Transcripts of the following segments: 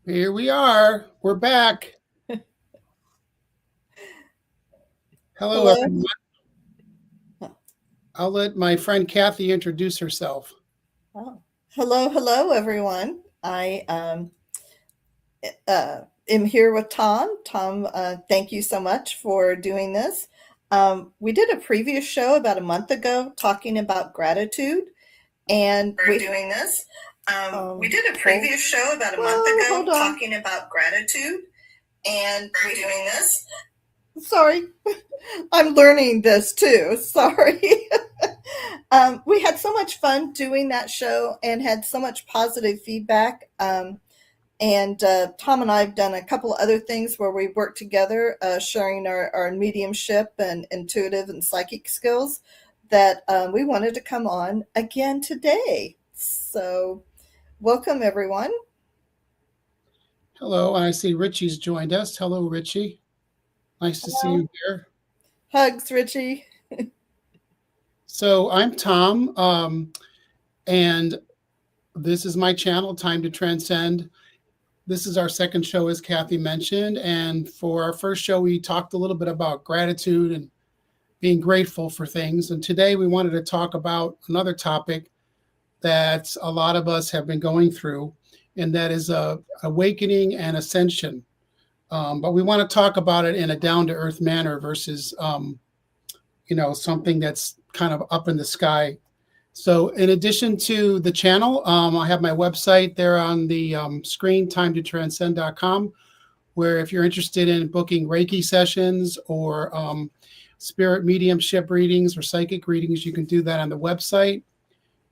Here we are. We're back. Hello, Hello. everyone. I'll let my friend Kathy introduce herself. Oh. Hello, everyone. I am here with Tom. Tom, thank you so much for doing this. We did a previous show about a month ago talking about gratitude, and For doing this. We did a previous show about a month ago talking about gratitude, and we're doing this. Sorry, I'm learning this too. Sorry. We had so much fun doing that show and had so much positive feedback. And Tom and I have done a couple of other things where we work together, sharing our mediumship and intuitive and psychic skills that we wanted to come on again today. So, welcome everyone. Hello, I see Richie's joined us. Hello, Richie. Nice to see Hello. you here. Hugs, Richie. So I'm Tom, and this is my channel, Time to Transcend. This is our second show, as Kathy mentioned. And for our first show, we talked a little bit about gratitude and being grateful for things. And today we wanted to talk about another topic that a lot of us have been going through, and that is awakening and ascension. But we want to talk about it in a down to earth manner versus, something that's kind of up in the sky. So, in addition to the channel, I have my website there on the screen, timetotranscend.com, where if you're interested in booking Reiki sessions or spirit mediumship readings or psychic readings, you can do that on the website.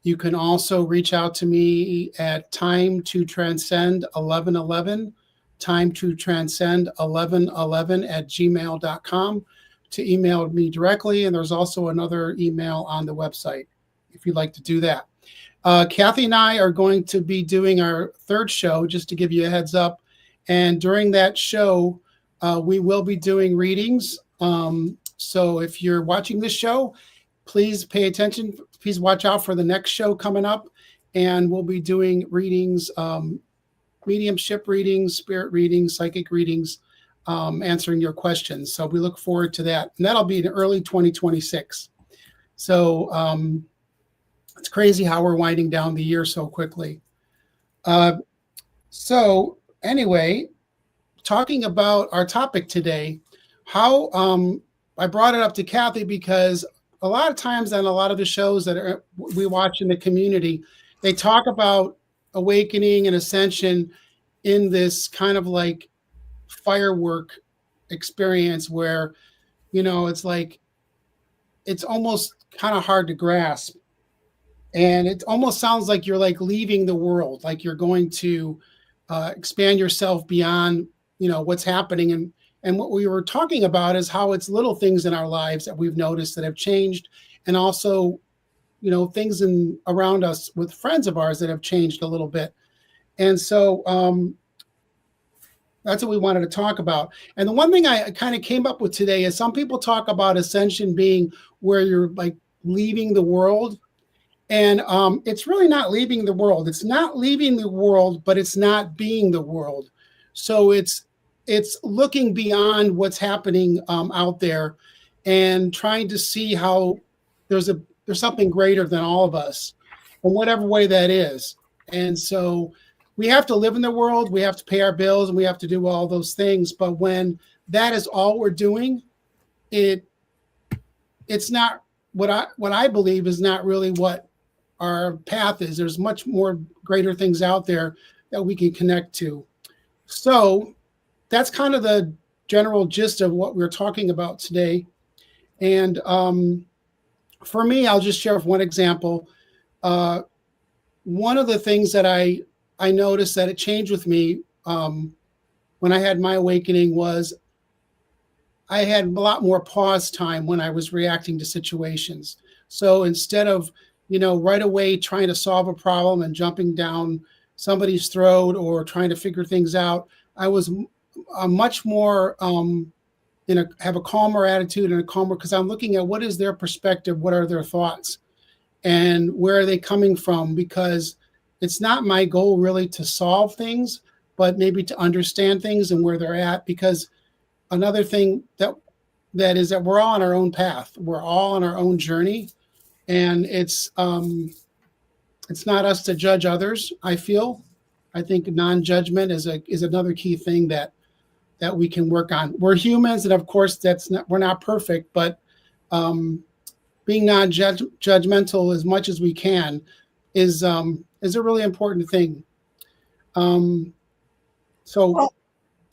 You can also reach out to me at time to transcend 1111, time to transcend 1111 at gmail.com to email me directly. And there's also another email on the website if you'd like to do that. Kathy and I are going to be doing our third show, just to give you a heads up. And during that show, we will be doing readings. So if you're watching this show, please pay attention. Please watch out for the next show coming up. And we'll be doing readings, mediumship readings, spirit readings, psychic readings, answering your questions. So we look forward to that. And that'll be in early 2026. So it's crazy how we're winding down the year so quickly. So anyway, talking about our topic today, how I brought it up to Kathy because a lot of times on a lot of the shows that we watch in the community, they talk about awakening and ascension in this kind of like firework experience where, it's like, it's almost kind of hard to grasp. And it almost sounds like you're like leaving the world, like you're going to expand yourself beyond, what's happening. And what we were talking about is how it's little things in our lives that we've noticed that have changed, and also, things around us with friends of ours that have changed a little bit. And so that's what we wanted to talk about. And the one thing I kind of came up with today is some people talk about ascension being where you're like leaving the world. And it's really not leaving the world. It's not leaving the world, but it's not being the world. So it's looking beyond what's happening out there and trying to see how there's something greater than all of us, in whatever way that is. And so we have to live in the world. We have to pay our bills, and we have to do all those things. But when that is all we're doing, it's not what I believe is not really what our path is. There's much more greater things out there that we can connect to. So that's kind of the general gist of what we're talking about today. And for me, I'll just share one example. One of the things that I noticed that it changed with me when I had my awakening was I had a lot more pause time when I was reacting to situations. So instead of, right away trying to solve a problem and jumping down somebody's throat or trying to figure things out, I was much more have a calmer attitude and a calmer, because I'm looking at what is their perspective, what are their thoughts, and where are they coming from? Because it's not my goal really to solve things, but maybe to understand things and where they're at. Because another thing that is that we're all on our own path. We're all on our own journey, and it's not us to judge others. I think non-judgment is another key thing that we can work on. We're humans, and of course, we're not perfect, but being non-judgmental as much as we can is a really important thing. So, Well,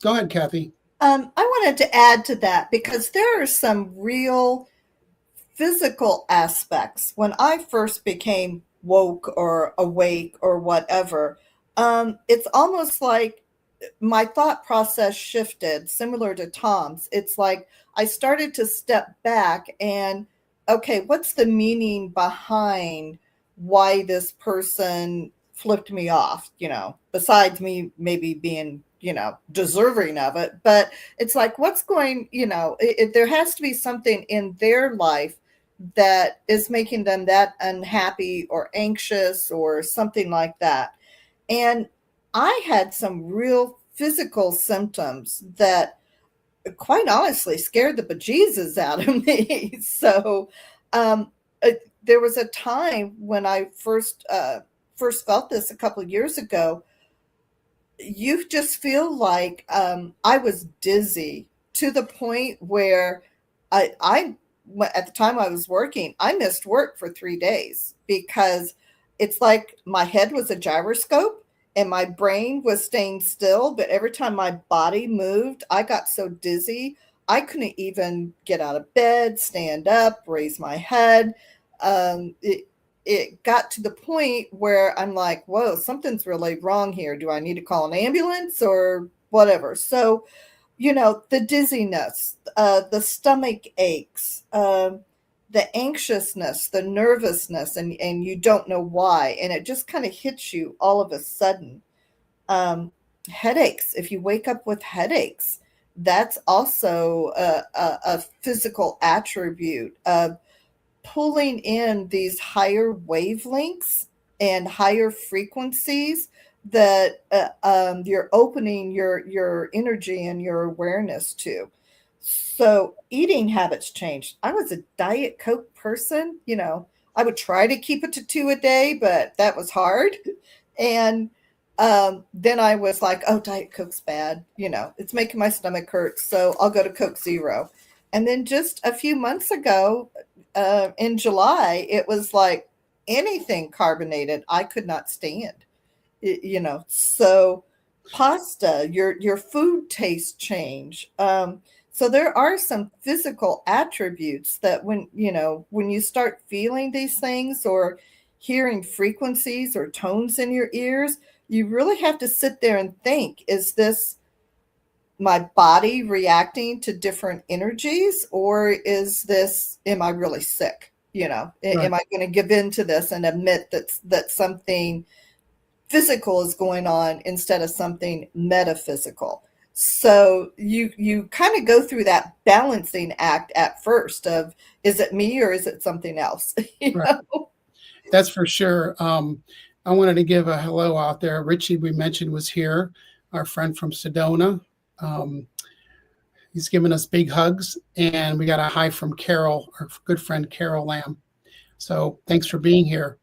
go ahead, Kathy. I wanted to add to that because there are some real physical aspects. When I first became woke or awake or whatever, it's almost like my thought process shifted, similar to Tom's. It's like I started to step back and, okay, what's the meaning behind why this person flipped me off, besides me maybe being, deserving of it. But it's like, what's going, there has to be something in their life that is making them that unhappy or anxious or something like that. And I had some real physical symptoms that quite honestly scared the bejesus out of me. So there was a time when I first felt this a couple of years ago. You just feel like I was dizzy to the point where I at the time I was working, I missed work for 3 days because it's like my head was a gyroscope and my brain was staying still. But every time my body moved, I got so dizzy, I couldn't even get out of bed, stand up, raise my head. It got to the point where I'm like, whoa, something's really wrong here. Do I need to call an ambulance or whatever? So, the dizziness, the stomach aches, the anxiousness, the nervousness, and you don't know why. And it just kind of hits you all of a sudden. Headaches, if you wake up with headaches, that's also a physical attribute of pulling in these higher wavelengths and higher frequencies that you're opening your energy and your awareness to. So eating habits changed. I was a Diet Coke person. I would try to keep it to two a day, but that was hard. And then I was like, oh, Diet Coke's bad. It's making my stomach hurt. So I'll go to Coke Zero. And then just a few months ago, in July, it was like anything carbonated, I could not stand. So pasta, your food taste change. So there are some physical attributes that when you start feeling these things or hearing frequencies or tones in your ears, you really have to sit there and think, is this my body reacting to different energies, or am I really sick? Right. Am I going to give in to this and admit that something physical is going on instead of something metaphysical? So you kind of go through that balancing act at first of, is it me or is it something else? Right. That's for sure. I wanted to give a hello out there. Richie, we mentioned, was here, our friend from Sedona. He's given us big hugs, and we got a hi from Carol, our good friend Carol Lamb. So thanks for being here.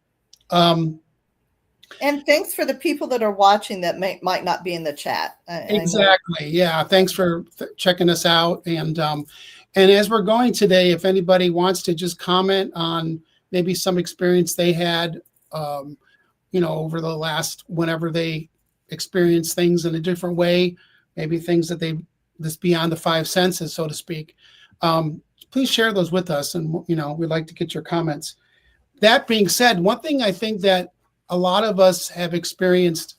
And thanks for the people that are watching that might not be in the chat. Exactly. Yeah. Thanks for checking us out. And as we're going today, if anybody wants to just comment on maybe some experience they had, over the last, whenever they experience things in a different way, maybe things that this beyond the five senses, so to speak. Please share those with us, and we'd like to get your comments. That being said, one thing I think that a lot of us have experienced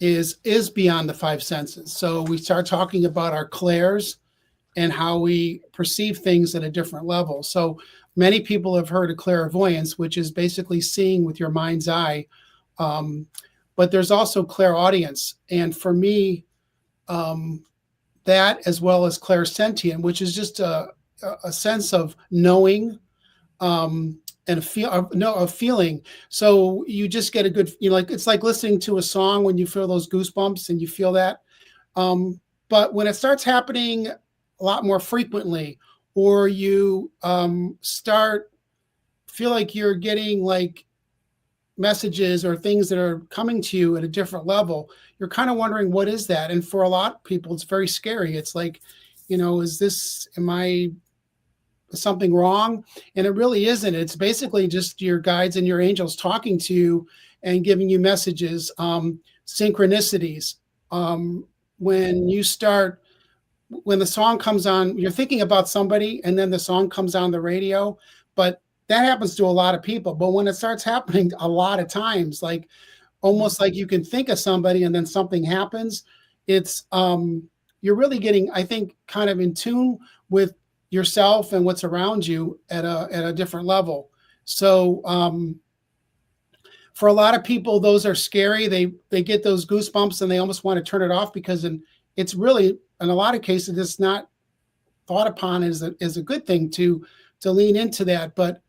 is beyond the five senses. So we start talking about our clairs and how we perceive things at a different level. So many people have heard of clairvoyance, which is basically seeing with your mind's eye. But there's also clairaudience. And for me, that, as well as clairsentient, which is just a sense of knowing and a feel, no, a feeling. So you just get a good, like it's like listening to a song when you feel those goosebumps and you feel that. But when it starts happening a lot more frequently, or you start feel like you're getting like messages or things that are coming to you at a different level, you're kind of wondering what is that. And for a lot of people, it's very scary. It's like, is this, am I something wrong? And it really isn't. It's basically just your guides and your angels talking to you and giving you messages, synchronicities. When you start, when the song comes on, you're thinking about somebody and then the song comes on the radio, but that happens to a lot of people. But when it starts happening a lot of times, like almost like you can think of somebody and then something happens, it's you're really getting, I think, kind of in tune with yourself and what's around you at a different level. So for a lot of people, those are scary. They get those goosebumps and they almost want to turn it off, because it's really, in a lot of cases, it's not thought upon as a good thing to lean into that. But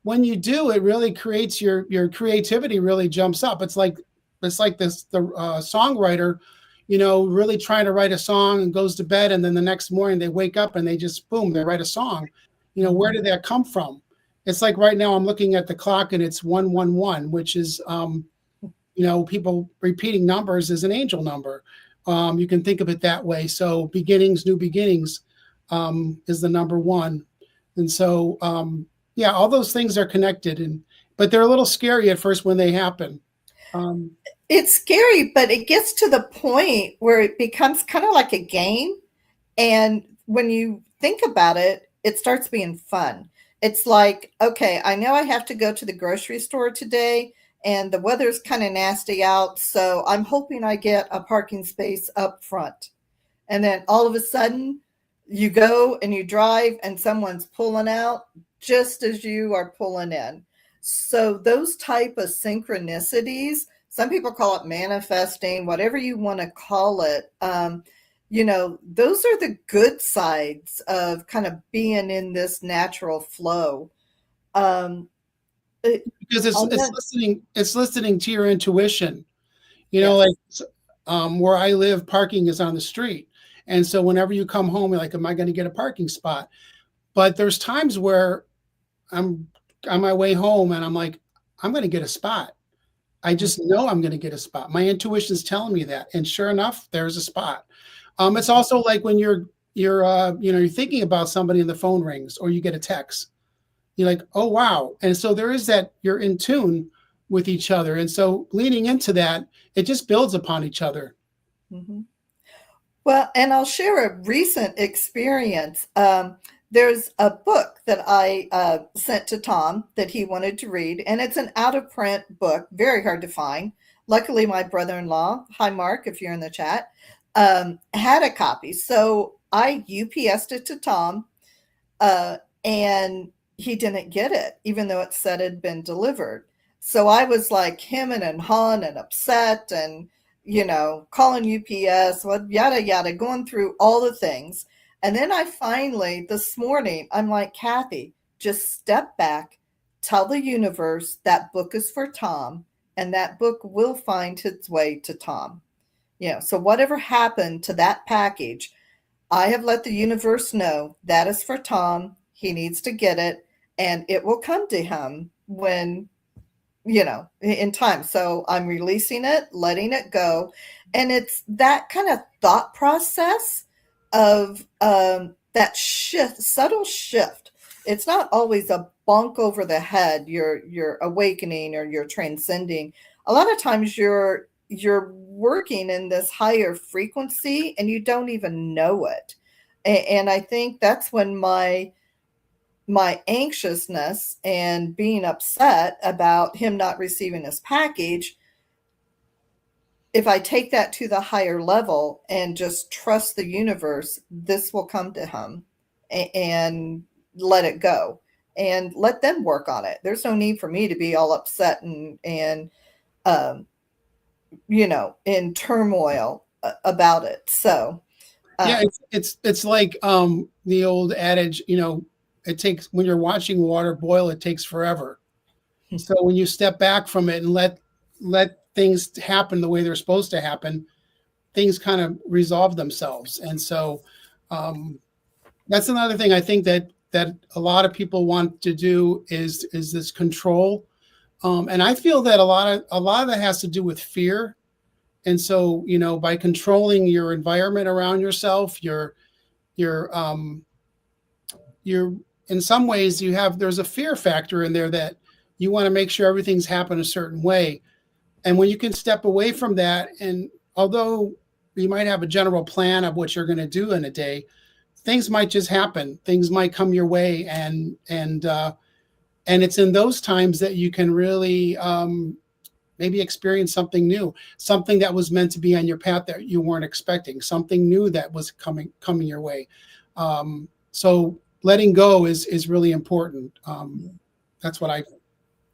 when you do, it really creates your creativity really jumps up. It's like the songwriter, really trying to write a song and goes to bed, and then the next morning they wake up and they just boom, they write a song. Where did that come from? It's like right now I'm looking at the clock and it's 111, which is people repeating numbers is an angel number. You can think of it that way. So beginnings, new beginnings, is the number one. And so, yeah, all those things are connected, but they're a little scary at first when they happen. It's scary, but it gets to the point where it becomes kind of like a game. And when you think about it, it starts being fun. It's like, okay, I know I have to go to the grocery store today and the weather's kind of nasty out. So I'm hoping I get a parking space up front. And then all of a sudden, you go and you drive, and someone's pulling out just as you are pulling in. So those type of synchronicities, some people call it manifesting, whatever you want to call it. Those are the good sides of kind of being in this natural flow. Um, because it's listening to your intuition. yes. Like where I live, parking is on the street. And so whenever you come home, you're like, am I going to get a parking spot? But there's times where I'm on my way home and I'm like, I'm going to get a spot. I just know I'm going to get a spot. My intuition is telling me that. And sure enough, there's a spot. It's also like when you're thinking about somebody and the phone rings or you get a text. You're like, oh, wow. And so there is that you're in tune with each other. And so leaning into that, it just builds upon each other. Mm-hmm. Well, and I'll share a recent experience. There's a book that I sent to Tom that he wanted to read, and it's an out of print book, very hard to find. Luckily, my brother in law, hi, Mark, if you're in the chat, had a copy. So I UPS'd it to Tom, and he didn't get it, even though it said it had been delivered. So I was like hemming and hawing and upset and, calling UPS, what, yada, yada, going through all the things. And then I finally, this morning, I'm like, Kathy, just step back, tell the universe that book is for Tom, and that book will find its way to Tom. So whatever happened to that package, I have let the universe know that is for Tom. He needs to get it, and it will come to him when, in time. So I'm releasing it, letting it go. And it's that kind of thought process of that shift, subtle shift. It's not always a bonk over the head. You're awakening or you're transcending. A lot of times you're working in this higher frequency and you don't even know it. And I think that's when my anxiousness and being upset about him not receiving his package, if I take that to the higher level and just trust the universe, this will come to him, and let it go and let them work on it. There's no need for me to be all upset and in turmoil about it. So yeah, it's like the old adage, it takes, when you're watching water boil, it takes forever. So when you step back from it and let things happen the way they're supposed to happen, things kind of resolve themselves. And so um, that's another thing I think that a lot of people want to do is this control. And I feel that a lot of that has to do with fear. And so, by controlling your environment around yourself, you're you're in some ways there's a fear factor in there that you want to make sure everything's happened a certain way. And when you can step away from that, and although you might have a general plan of what you're going to do in a day, things might just happen. Things might come your way, and it's in those times that you can really maybe experience something new, something that was meant to be on your path that you weren't expecting, something new that was coming your way. So letting go is really important. That's what I've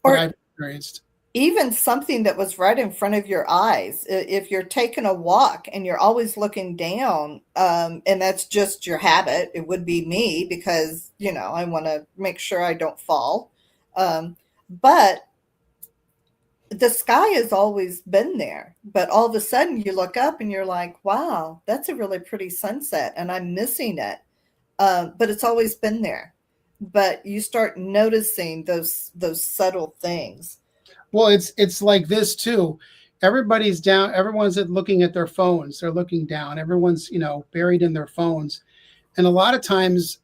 Or experienced. even something that was right in front of your eyes. If you're taking a walk and you're always looking down, and that's just your habit, it would be me because, I want to make sure I don't fall. But the sky has always been there. But all of a sudden you look up and you're like, wow, that's a really pretty sunset and I'm missing it. But it's always been there. But you start noticing those subtle things. Well, it's like this too. Everybody's down. Everyone's looking at their phones. They're looking down. Everyone's buried in their phones. And a lot of times,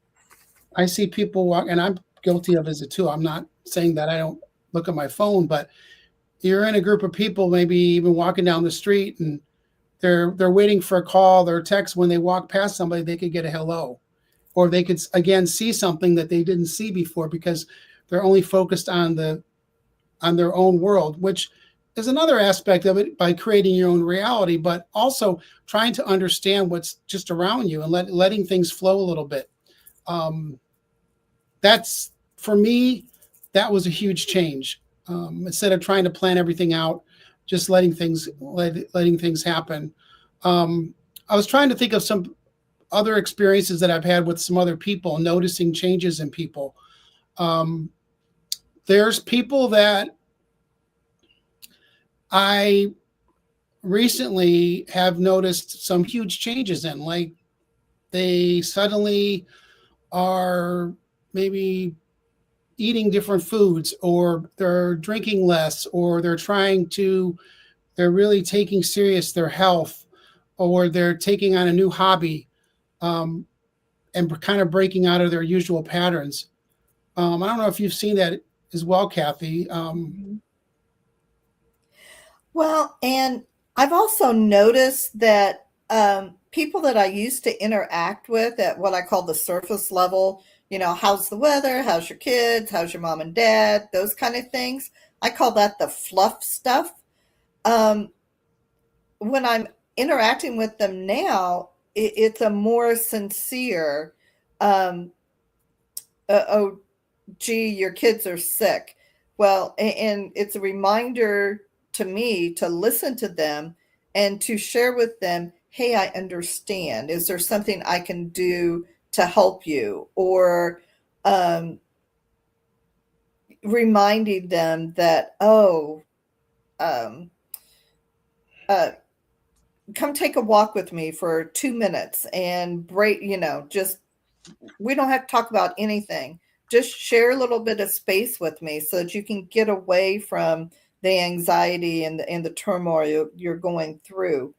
I see people walk, and I'm guilty of it too. I'm not saying that I don't look at my phone, but you're in a group of people, maybe even walking down the street, and they're waiting for a call or a text. When they walk past somebody, they could get a hello, or they could again see something that they didn't see before because they're only focused on their own world, which is another aspect of it, by creating your own reality, but also trying to understand what's just around you and letting things flow a little bit. Um, that's for me, that was a huge change. Instead of trying to plan everything out, just letting things happen. I was trying to think of some other experiences that I've had with some other people, noticing changes in people. Um, there's people that I recently have noticed some huge changes in, like they suddenly are maybe eating different foods, or they're drinking less, or they're really taking serious their health, or they're taking on a new hobby, um, and kind of breaking out of their usual patterns. I don't know if you've seen that as well, Kathy. Well, and I've also noticed that people that I used to interact with at what I call the surface level, how's the weather? How's your kids? How's your mom and dad? Those kind of things. I call that the fluff stuff. Um, when I'm interacting with them now, it's a more sincere, um, oh, gee, your kids are sick. Well, and it's a reminder to me to listen to them and to share with them, hey, I understand. Is there something I can do to help you? Or um, reminding them that, oh, um, uh, come take a walk with me for 2 minutes and break, just we don't have to talk about anything. Just share a little bit of space with me so that you can get away from the anxiety and the turmoil you're going through.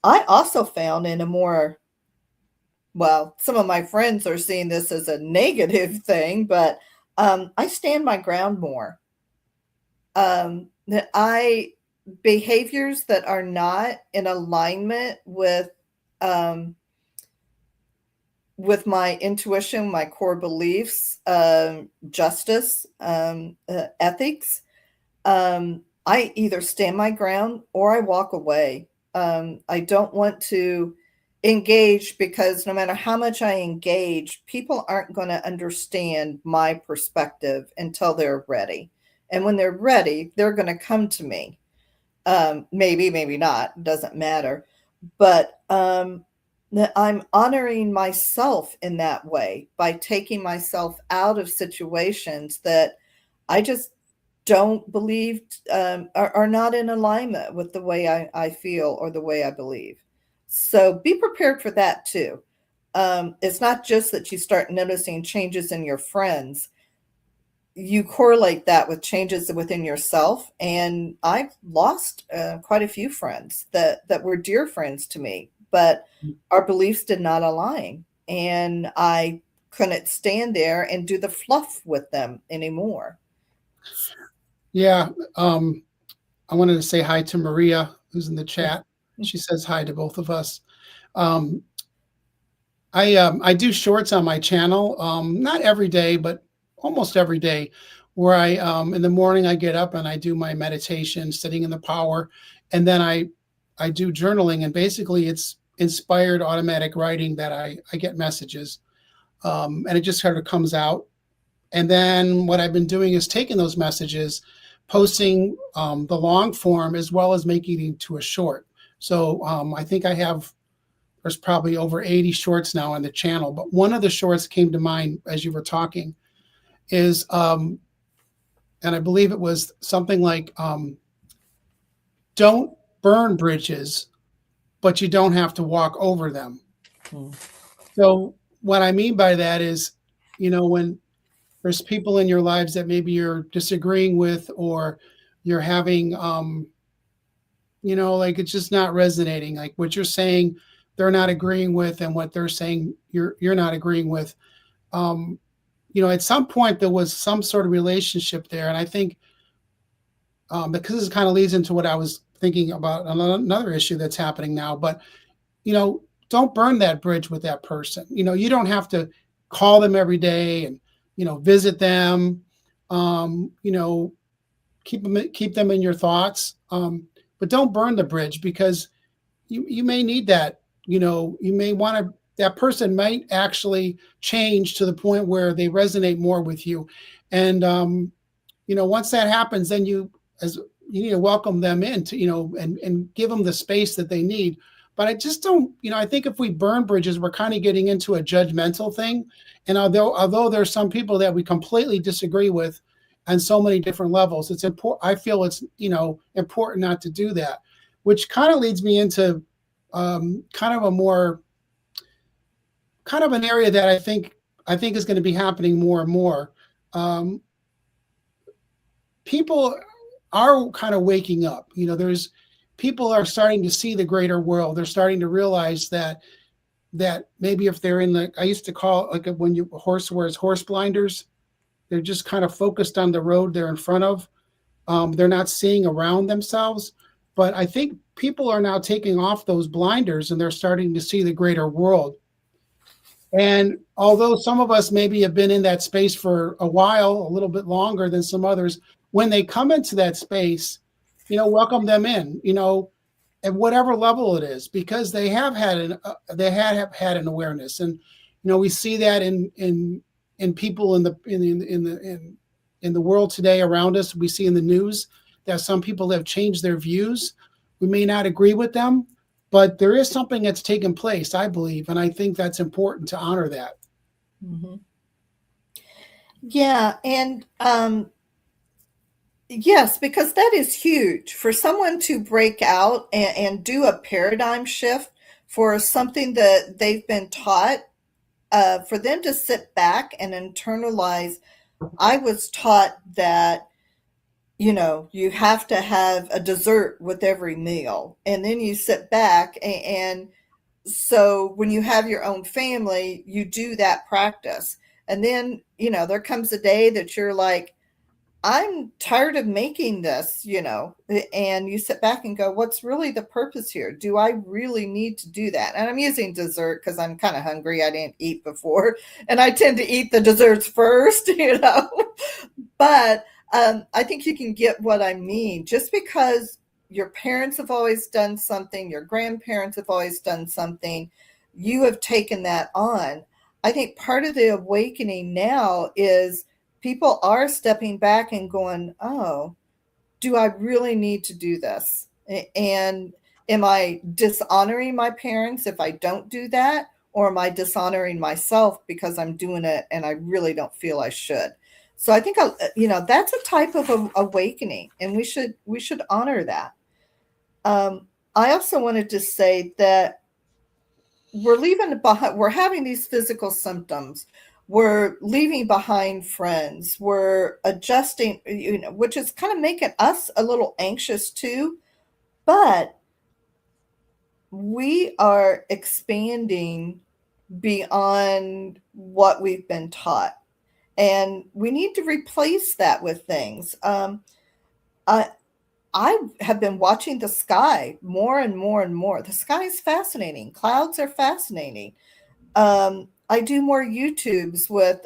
I also found in a more, well, some of my friends are seeing this as a negative thing, but I stand my ground more. That I behaviors that are not in alignment um, with my intuition, my core beliefs, justice, ethics, I either stand my ground or I walk away. I don't want to engage because no matter how much I engage, people aren't going to understand my perspective until they're ready. And when they're ready, they're going to come to me. Maybe, maybe not, doesn't matter. But that I'm honoring myself in that way by taking myself out of situations that I just don't believe are not in alignment with the way I feel or the way I believe. So be prepared for that too. It's not just that you start noticing changes in your friends. You correlate that with changes within yourself. And I've lost quite a few friends that were dear friends to me, but our beliefs did not align. And I couldn't stand there and do the fluff with them anymore. Yeah. I wanted to say hi to Maria, who's in the chat. She says hi to both of us. Um, I do shorts on my channel, not every day, but almost every day, where I in the morning I get up and I do my meditation, sitting in the power, and then I do journaling, and basically it's inspired automatic writing that I get messages, and it just sort of comes out. And then what I've been doing is taking those messages, posting the long form as well as making it into a short. So I think I have there's probably over 80 shorts now on the channel. But one of the shorts came to mind as you were talking is, and I believe it was something like, don't burn bridges, but you don't have to walk over them. Mm. So what I mean by that is, when there's people in your lives that maybe you're disagreeing with, or you're having, like it's just not resonating. Like what you're saying, they're not agreeing with, and what they're saying, you're not agreeing with. Um, at some point there was some sort of relationship there, and I think because this kind of leads into what I was thinking about another issue that's happening now. But don't burn that bridge with that person. You don't have to call them every day and visit them. Keep them in your thoughts, but don't burn the bridge, because you may need that. You may want to, that person might actually change to the point where they resonate more with you. And once that happens, then you need to welcome them in to, and give them the space that they need. But I just don't, I think if we burn bridges, we're kind of getting into a judgmental thing. And although there's some people that we completely disagree with on so many different levels, it's important. I feel it's important not to do that, which kind of leads me into kind of a more kind of an area that I think is going to be happening more and more. Um, People are kind of waking up. There's people are starting to see the greater world. They're starting to realize that maybe if they're in I used to call it like when a horse wears horse blinders, they're just kind of focused on the road they're in front of. They're not seeing around themselves. But I think people are now taking off those blinders and they're starting to see the greater world. And although some of us maybe have been in that space for a while, a little bit longer than some others, when they come into that space, welcome them in, at whatever level it is, because they have had an awareness. And we see that in people in the world today around us. We see in the news that some people have changed their views. We may not agree with them, but there is something that's taken place, I believe, and I think that's important to honor that. Mm-hmm. Yeah, and yes, because that is huge for someone to break out and do a paradigm shift for something that they've been taught. For them to sit back and internalize, I was taught that you have to have a dessert with every meal, and then you sit back and so when you have your own family, you do that practice. And then, there comes a day that you're like, I'm tired of making this, and you sit back and go, what's really the purpose here? Do I really need to do that? And I'm using dessert because I'm kind of hungry. I didn't eat before, and I tend to eat the desserts first, But I think you can get what I mean. Just because your parents have always done something, your grandparents have always done something, you have taken that on. I think part of the awakening now is people are stepping back and going, oh, do I really need to do this? And Am I dishonoring my parents if I don't do that? Or am I dishonoring myself because I'm doing it and I really don't feel I should? So I think, that's a type of awakening, and we should honor that. I also wanted to say that we're leaving behind, we're having these physical symptoms, we're leaving behind friends, we're adjusting, which is kind of making us a little anxious too. But we are expanding beyond what we've been taught, and we need to replace that with things. I, I have been watching the sky more and more and more. The sky is fascinating. Clouds are fascinating. I do more YouTubes with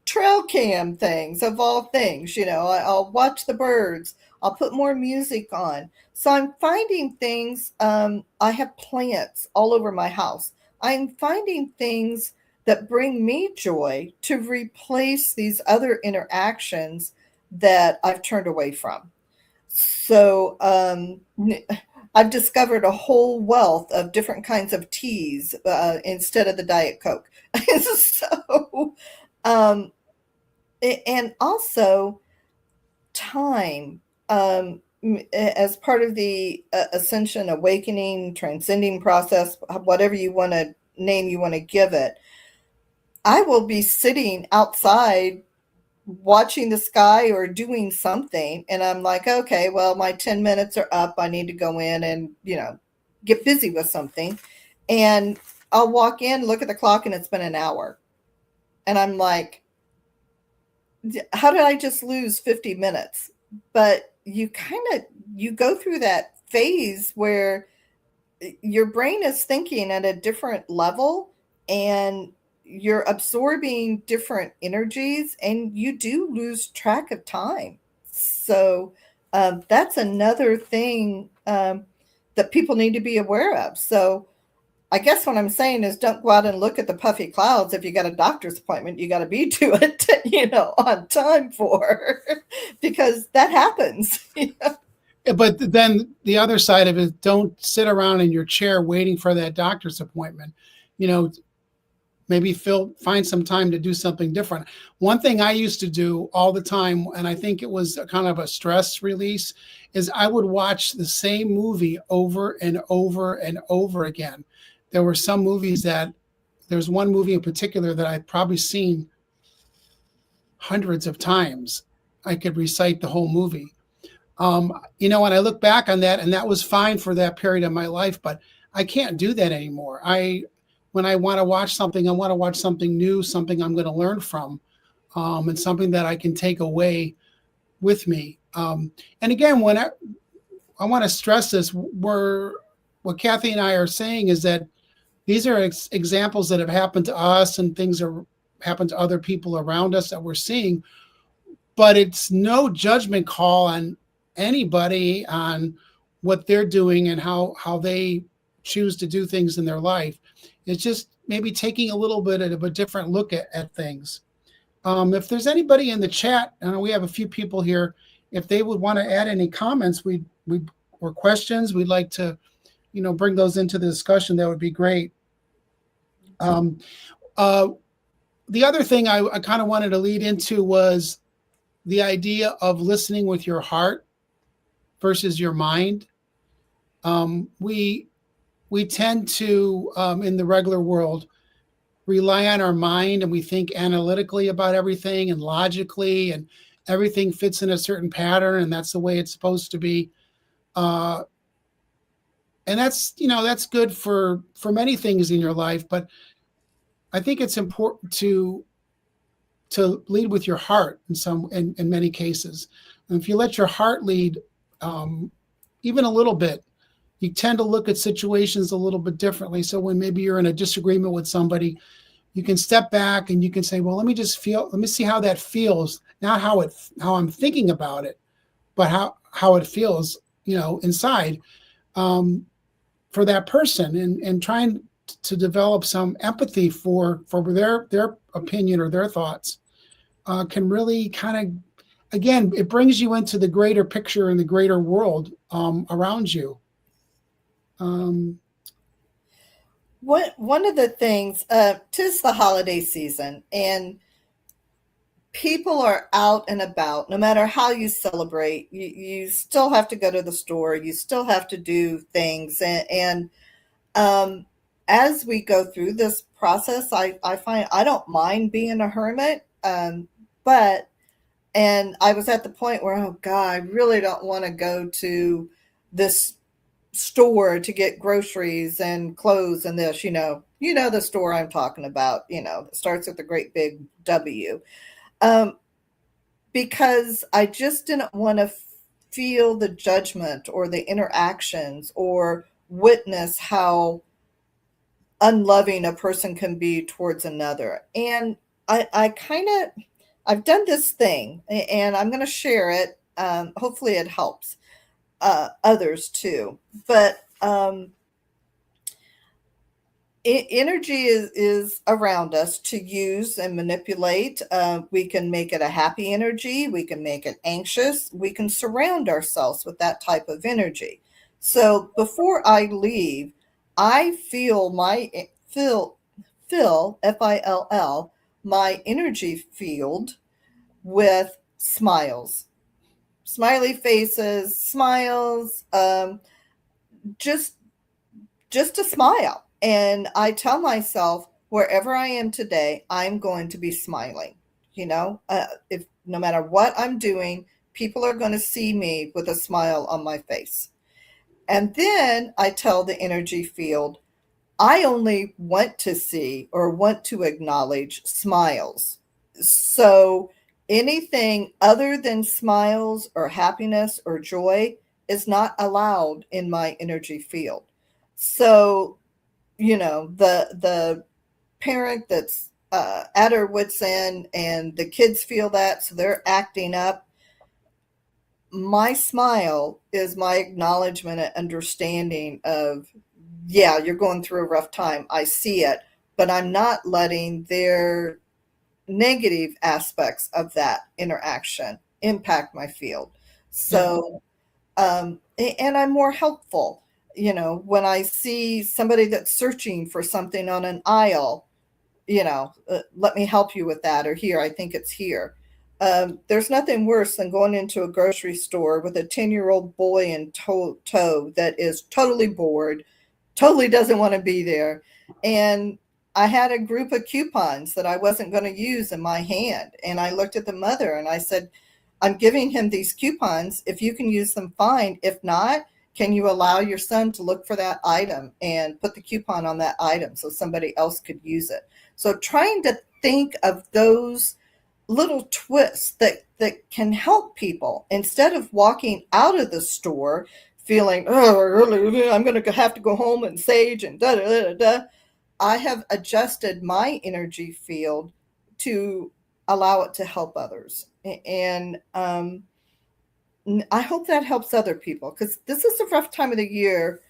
trail cam things, of all things. I'll watch the birds. I'll put more music on. So I'm finding things. I have plants all over my house. I'm finding things that bring me joy to replace these other interactions that I've turned away from. So I've discovered a whole wealth of different kinds of teas instead of the Diet Coke. So, um, and also time, as part of the ascension, awakening, transcending process, whatever you want to give it. I will be sitting outside watching the sky or doing something, and I'm like, okay, well, my 10 minutes are up. I need to go in and get busy with something. And I'll walk in, look at the clock, and it's been an hour, and I'm like, how did I just lose 50 minutes? But you go through that phase where your brain is thinking at a different level, and you're absorbing different energies, and you do lose track of time. So that's another thing that people need to be aware of. So I guess what I'm saying is, don't go out and look at the puffy clouds. If you got a doctor's appointment, you got to be to it, on time for, because that happens. But then the other side of it, don't sit around in your chair waiting for that doctor's appointment. You know, maybe find some time to do something different. One thing I used to do all the time, and I think it was a kind of a stress release, is I would watch the same movie over and over and over again. There were some movies there's one movie in particular that I've probably seen hundreds of times. I could recite the whole movie. When I look back on that, and that was fine for that period of my life, but I can't do that anymore. When I want to watch something, I want to watch something new, something I'm going to learn from, and something that I can take away with me. And again, when I want to stress this, what Kathy and I are saying is that these are examples that have happened to us, and things are happened to other people around us that we're seeing, but it's no judgment call on anybody on what they're doing and how they choose to do things in their life. It's just maybe taking a little bit of a different look at things. If there's anybody in the chat, and we have a few people here, if they would want to add any comments, or questions, we'd like to, bring those into the discussion. That would be great. The other thing I kind of wanted to lead into was the idea of listening with your heart versus your mind. We tend to, in the regular world, rely on our mind, and we think analytically about everything and logically, and everything fits in a certain pattern, and that's the way it's supposed to be. And that's good for many things in your life, but I think it's important to lead with your heart in many cases. And if you let your heart lead, even a little bit, you tend to look at situations a little bit differently. So when maybe you're in a disagreement with somebody, you can step back and you can say, well, let me see how that feels. Not how I'm thinking about it, but how it feels, inside, for that person, and trying to develop some empathy for their opinion or their thoughts, can really kind of, again, it brings you into the greater picture and the greater world around you. Um, One of the things, 'tis the holiday season, and people are out and about. No matter how you celebrate, you still have to go to the store. You still have to do things, and um, as we go through this process, I find I don't mind being a hermit, but and I was at the point where, oh God, I really don't want to go to this store to get groceries and clothes and this, the store I'm talking about, that starts with a great big W. Um, because I just didn't want to feel the judgment or the interactions or witness how unloving a person can be towards another. And I kind of, I've done this thing and I'm going to share it. Hopefully it helps others too. But energy is around us to use and manipulate. We can make it a happy energy. We can make it anxious. We can surround ourselves with that type of energy. So before I leave, I fill FILL my energy field with smiles, smiley faces, smiles, just just a smile. And I tell myself, wherever I am today, I'm going to be smiling. If no matter what I'm doing, people are going to see me with a smile on my face. And then I tell the energy field, I only want to see or want to acknowledge smiles. So anything other than smiles or happiness or joy is not allowed in my energy field. So, the parent that's at her wits end and the kids feel that, so they're acting up. My smile is my acknowledgement and understanding of, yeah, you're going through a rough time. I see it, but I'm not letting their negative aspects of that interaction impact my field. So, and I'm more helpful. When I see somebody that's searching for something on an aisle, let me help you with that, or here, I think it's here. There's nothing worse than going into a grocery store with a 10-year-old boy in tow that is totally bored, totally doesn't want to be there. And I had a group of coupons that I wasn't going to use in my hand. And I looked at the mother and I said, I'm giving him these coupons. If you can use them, fine. If not, can you allow your son to look for that item and put the coupon on that item so somebody else could use it? So trying to think of those little twists that can help people instead of walking out of the store feeling, oh, really, I'm going to have to go home and sage and da da da da. I have adjusted my energy field to allow it to help others. And I hope that helps other people, because this is a rough time of the year.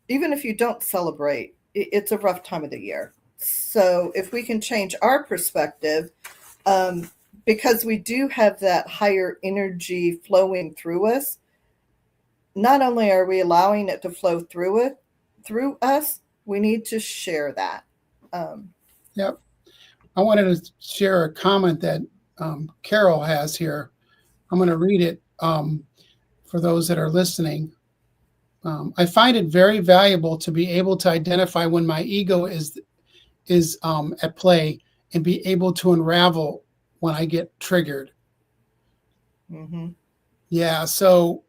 Even if you don't celebrate, it's a rough time of the year. So if we can change our perspective, because we do have that higher energy flowing through us, not only are we allowing it to flow through us, we need to share that. Yep. I wanted to share a comment that Carol has here. I'm going to read it for those that are listening. I find it very valuable to be able to identify when my ego is at play and be able to unravel when I get triggered. Mm-hmm. Yeah. So,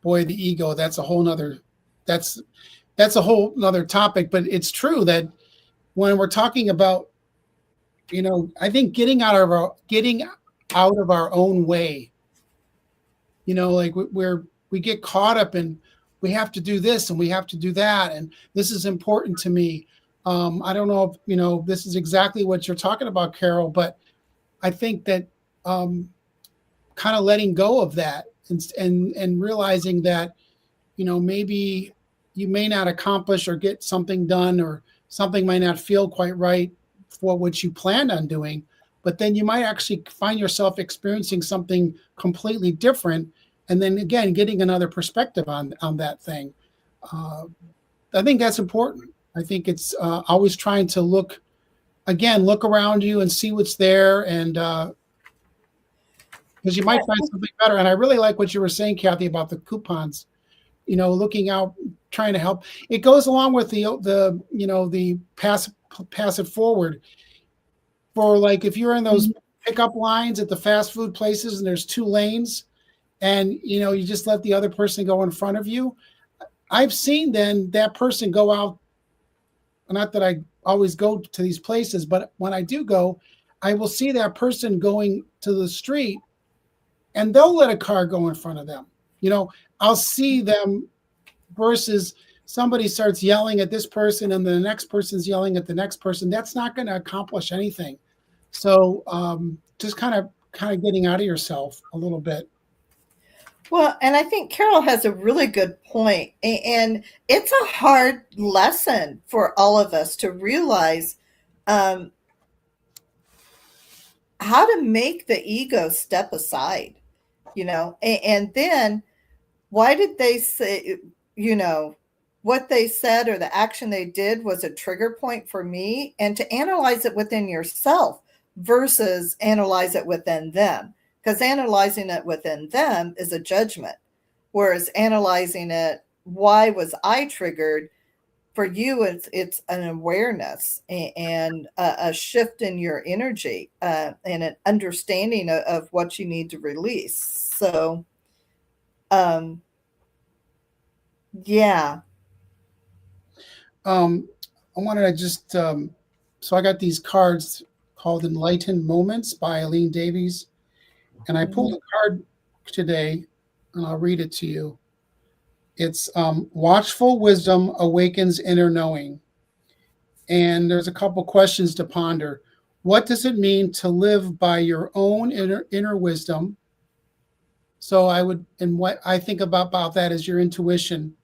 boy, the ego, that's a whole nother topic, but it's true that when we're talking about, I think getting out of our own way, like we get caught up in, we have to do this and we have to do that, and this is important to me. I don't know if this is exactly what you're talking about, Carol, but I think that kind of letting go of that and realizing that maybe you may not accomplish or get something done, or something might not feel quite right for what you planned on doing, but then you might actually find yourself experiencing something completely different, and then again getting another perspective on that thing. uh, I think that's important. I think it's always trying to look around you and see what's there, and because you might find something better. And I really like what you were saying, Kathy, about the coupons. Looking out, trying to help. It goes along with the passive forward. For like if you're in those pickup lines at the fast food places and there's two lanes, and you just let the other person go in front of you. I've seen then that person go out. Not that I always go to these places, but when I do go, I will see that person going to the street, and they'll let a car go in front of them. I'll see them versus somebody starts yelling at this person and the next person's yelling at the next person. That's not going to accomplish anything. So just kind of getting out of yourself a little bit. Well, and I think Carol has a really good point. And it's a hard lesson for all of us to realize um, how to make the ego step aside, and then why did they say, what they said or the action they did was a trigger point for me, and to analyze it within yourself versus analyze it within them. Because analyzing it within them is a judgment, whereas analyzing it, why was I triggered? For you, it's an awareness and a shift in your energy and an understanding of what you need to release. So, um, yeah. I wanted to just so I got these cards called Enlightened Moments by Eileen Davies, and I pulled Mhm. a card today, and I'll read it to you. It's Watchful Wisdom Awakens Inner Knowing. And there's a couple questions to ponder. What does it mean to live by your own inner wisdom? So and what I think about that is your intuition.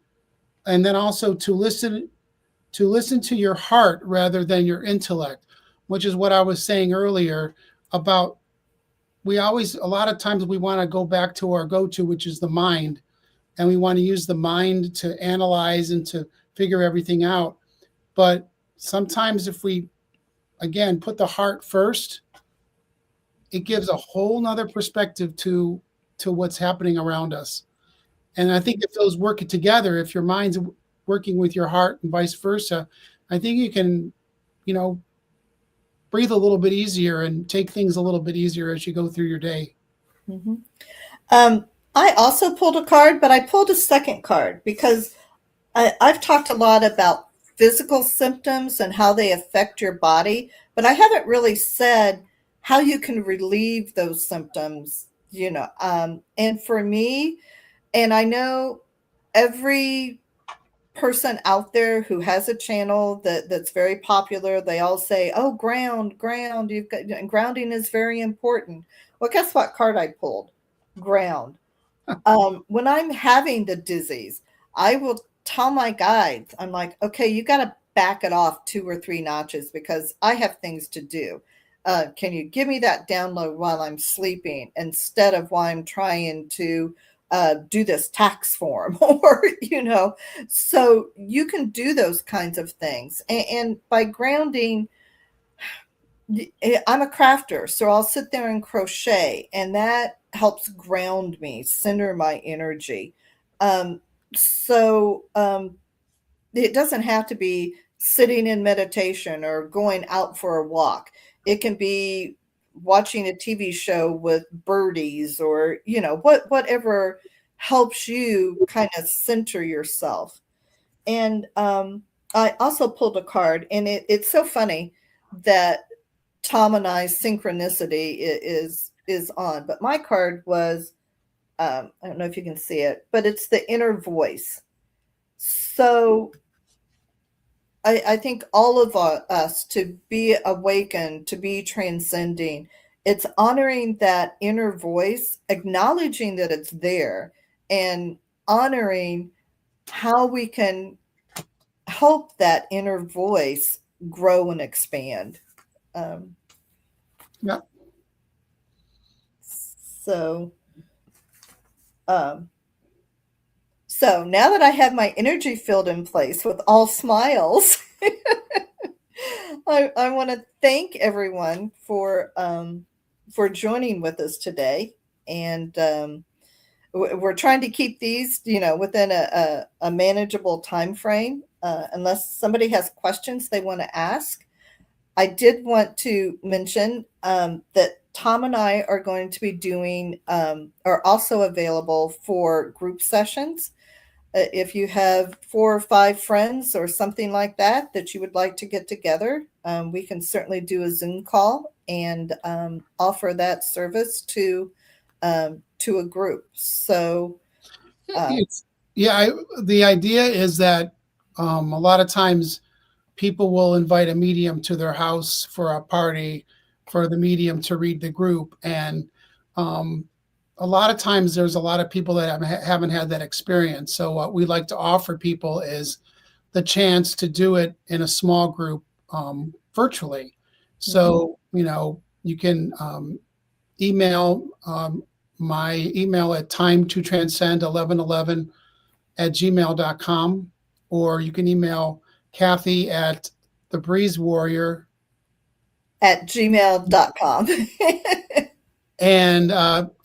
And then also to listen to your heart rather than your intellect, which is what I was saying earlier about a lot of times we want to go back to our go-to, which is the mind, and we want to use the mind to analyze and to figure everything out. But sometimes if we, again, put the heart first, it gives a whole nother perspective to what's happening around us. And I think if those work together, if your mind's working with your heart and vice versa, I think you can, you know, breathe a little bit easier and take things a little bit easier as you go through your day. Mhm. Um, I also pulled a card, but I pulled a second card because I've talked a lot about physical symptoms and how they affect your body, but I haven't really said how you can relieve those symptoms, and for me, and I know every person out there who has a channel that's very popular, they all say, "Oh, ground, you've got," and grounding is very important. Well, guess what card I pulled? Ground. When I'm having the dizzies, I will tell my guides, I'm like, okay, you got to back it off 2 or 3 notches because I have things to do. Can you give me that download while I'm sleeping instead of while I'm trying to do this tax form or, so you can do those kinds of things. And by grounding, I'm a crafter, so I'll sit there and crochet, and that helps ground me, center my energy. Um, so it doesn't have to be sitting in meditation or going out for a walk. It can be watching a TV show with birdies or, whatever helps you kind of center yourself. And I also pulled a card, and it's so funny that Tom and I's synchronicity is on. But my card was I don't know if you can see it, but it's the inner voice. So I think all of us to be awakened, to be transcending, it's honoring that inner voice, acknowledging that it's there, and honoring how we can help that inner voice grow and expand. Um, Yeah. so Um, So now that I have my energy field in place with all smiles, I want to thank everyone for joining with us today, and we're trying to keep these, within a manageable time frame. Unless somebody has questions they want to ask, I did want to mention that Tom and I are going to be doing, are also available for group sessions. If you have 4 or 5 friends or something like that that you would like to get together, we can certainly do a Zoom call and offer that service to a group. So, It's, yeah, the idea is that a lot of times people will invite a medium to their house for a party for the medium to read the group. And um, a lot of times there's a lot of people that haven't had that experience. So what we like to offer people is the chance to do it in a small group virtually. So, you can email my email at time to transcend 1111 at gmail.com, or you can email Kathy at the Breeze Warrior at gmail.com. and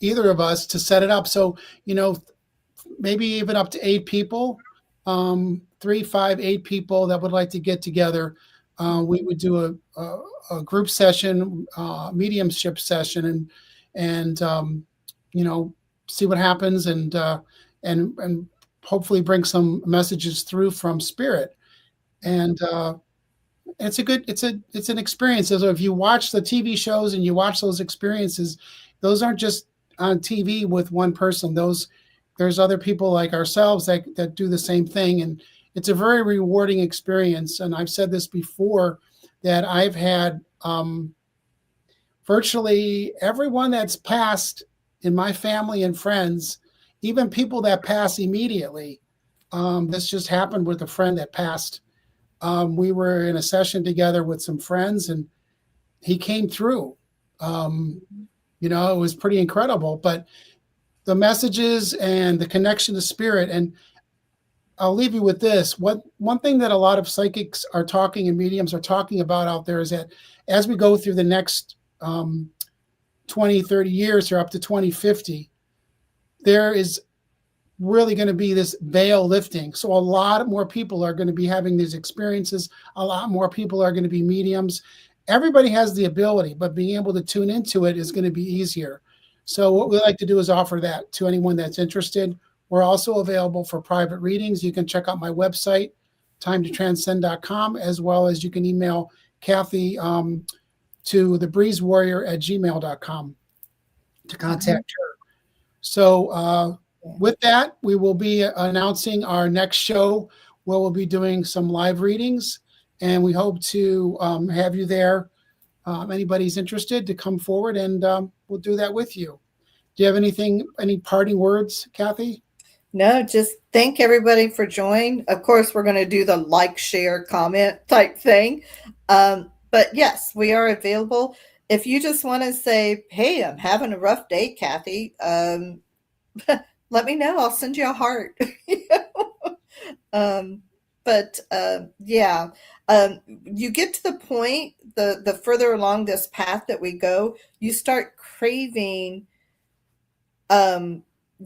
either of us to set it up. So, maybe even up to 8 people, 3, 5, 8 people that would like to get together. We would do a group session, mediumship session, and see what happens, and hopefully bring some messages through from spirit. And it's an experience. So if you watch the TV shows and you watch those experiences, those aren't just on TV with one person. There's other people like ourselves that do the same thing, and it's a very rewarding experience. And I've said this before, that I've had virtually everyone that's passed in my family and friends, even people that pass immediately. This just happened with a friend that passed. We were in a session together with some friends, and he came through. It was pretty incredible. But the messages and the connection to spirit, and I'll leave you with this. One thing that a lot of psychics are talking and mediums are talking about out there is that as we go through the next 20, 30 years, or up to 2050, there is really going to be this veil lifting. So a lot more people are going to be having these experiences. A lot more people are going to be mediums. Everybody has the ability, but being able to tune into it is going to be easier. So what we like to do is offer that to anyone that's interested. We're also available for private readings. You can check out my website, timetotranscend.com, as well as you can email Kathy to thebreezewarrior@gmail.com to contact her. So with that, we will be announcing our next show, where we'll be doing some live readings, and we hope to have you there. Anybody's interested to come forward, and we'll do that with you. Do you have any parting words, Kathy? No, just thank everybody for joining. Of course, we're going to do the like, share, comment type thing. But yes, we are available. If you just want to say, hey, I'm having a rough day, Kathy, let me know. I'll send you a heart. Yeah, you get to the point, the further along this path that we go, you start craving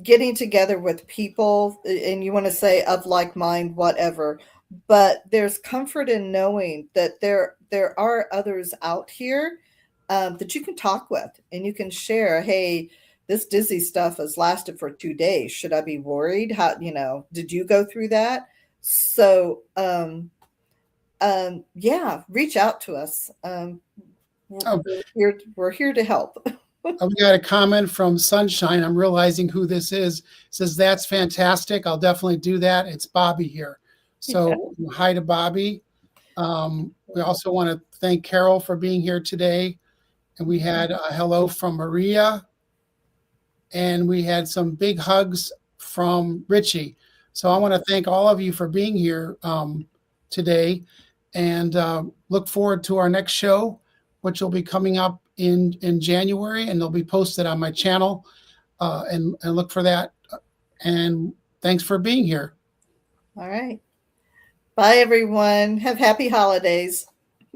getting together with people, and you want to say of like mind, whatever. But there's comfort in knowing that there are others out here that you can talk with, and you can share. Hey, this dizzy stuff has lasted for 2 days. Should I be worried? How, did you go through that? So, yeah, reach out to us. We're here to help. We got a comment from Sunshine. I'm realizing who this is. It says, that's fantastic. I'll definitely do that. It's Bobby here. So hi to Bobby. We also want to thank Carol for being here today. And we had a hello from Maria. And we had some big hugs from Richie. So I want to thank all of you for being here today, and look forward to our next show, which will be coming up in January, and they'll be posted on my channel, and look for that. And thanks for being here. All right. Bye, everyone. Have happy holidays.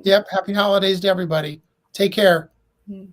Yep. Happy holidays to everybody. Take care. Mm.